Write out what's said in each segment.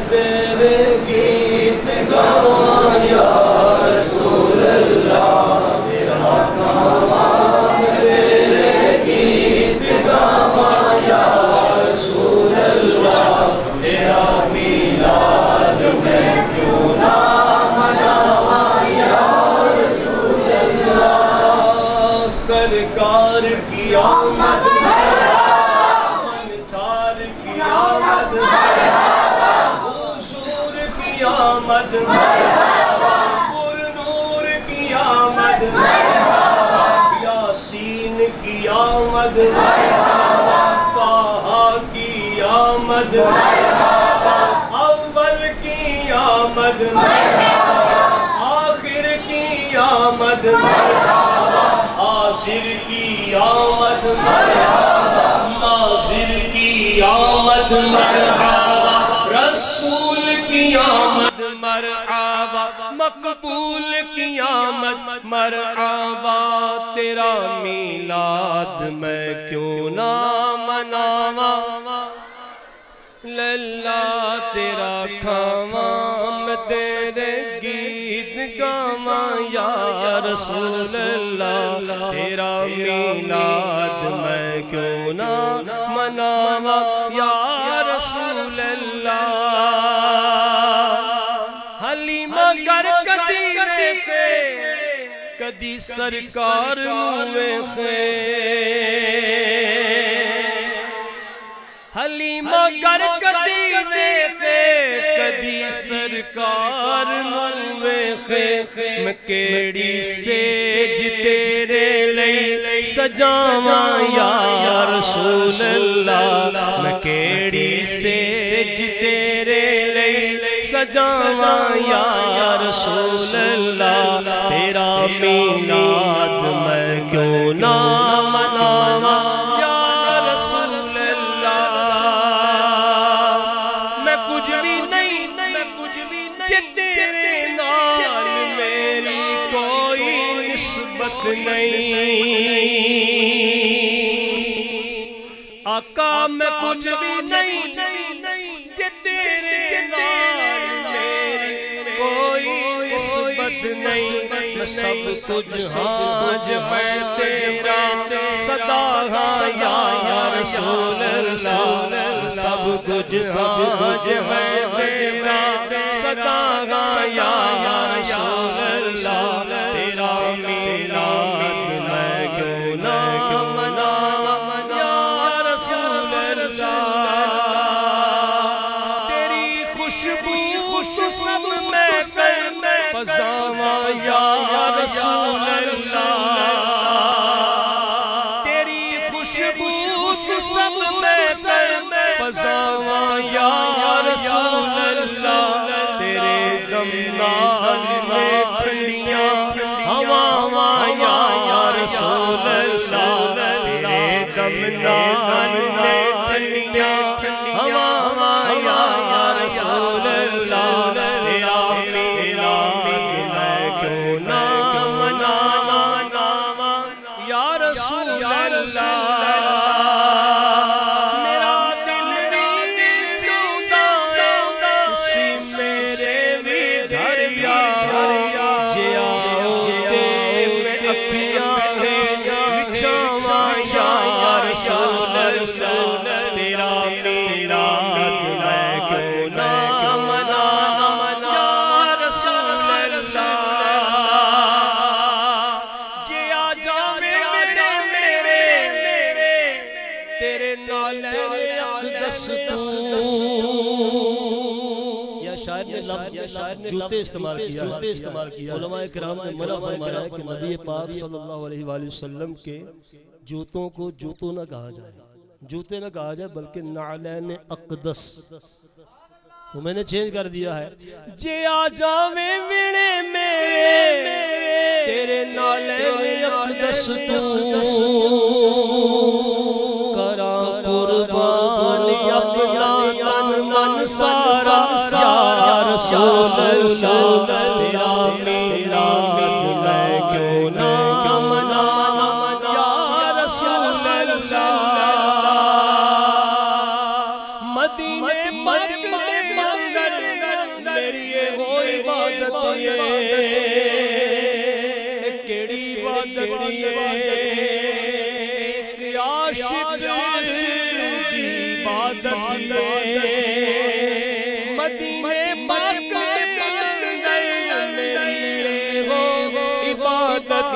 تیرے گیت گاواں یا رسول اللہ تیرا کھاواں تیرے گیت گاواں یا رسول اللہ تیرا میلاد میں کیوں نہ مناواں یا رسول اللہ سرکار کی آمد حضور کی آمد پر نور کی آمد یاسین کی آمد طٰہٰ کی آمد اول کی آمد آخر کی آمد حاضر کی آمد ناظر کی آمد مرحبا رسول کی آمد مرحبا مقبول کی آمد مرحبا تیرا میلاد میں کیوں نہ مناواں للہ تیرا کھاواں میں تیرے گیت گاواں یا رسول اللہ تیرا میلاد میں کیوں نہ مناواں یا رسول اللہ حلیمہ گر کدی ویکھے کدی سرکار ویکھے حلیمہ گر کدی ویکھے کدی سرکار ویکھے میں کیڑی سیج تیرے لئی سجاواں یا رسول اللہ میں کیڑی سیج تیرے لئی سجاواں یا رسول اللہ تیرا میلاد میں کیوں نہ مناواں یا رسول اللہ میں کچھ بھی نہیں کہ تیرے نال میری کوئی نسبت نہیں آقا میں کچھ بھی نہیں کہ تیرے نال میری کوئی نسبت نہیں میں سب کچھ ہاں جو ہے تیرا صدا ہاں یا رسول اللہ سب کچھ ہاں جو ہے تیرا صدا ہاں یا رسول اللہ تیرا میلاد میں کیوں نہ مناواں یا رسول اللہ تیری خوشبو سب میں فضاواں یا رسول اللہ تیری خوشبو سب میں فضاواں یا رسول اللہ تیرے دمدان میں ٹھنڈیاں ہواواں یا رسول اللہ تیرے دمدان میں ٹھنڈیاں ہواواں یا رسول اللہ تیرا میلاد میں کیوں نہ مناواں یا رسول اللہ میرا دل بھی چاہتا اسی میرے بھی دریا جے آؤ دے میں اکھیاں بچھاواں یا رسول اللہ تیرا میلاد میں کیوں نہ مناواں یا رسول اللہ جے آ جاوے میرے تیرے نالین اقدس یا شاعر نے جوتے استعمال کیا علماء کرام نے منع فرمایا کہ نبی پاک صلی اللہ علیہ وآلہ وسلم کے جوتوں کو جوتوں نہ کہا جائے جوتے نہ کہا جائے بلکہ نعلین اقدس تو میں نے چینج کر دیا ہے جے آ جاوے ویڑے میرے تیرے نالین اقدس کرا قربان اپنا تن من سارا یا رسول اللہ تیرا میلاد میں کیوں نہ مناواں یا رسول اللہ مدینے منگل کیڑی عبادت عاشق دی عبادت مدینے پاک عبادت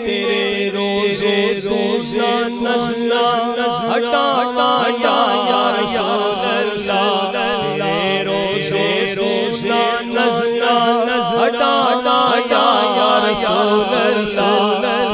تیرے روزے روزہ نزلہ ہٹانا یا رسول اللہ تیرے روزے روزہ نزلہ ہٹانا یا رسول اللہ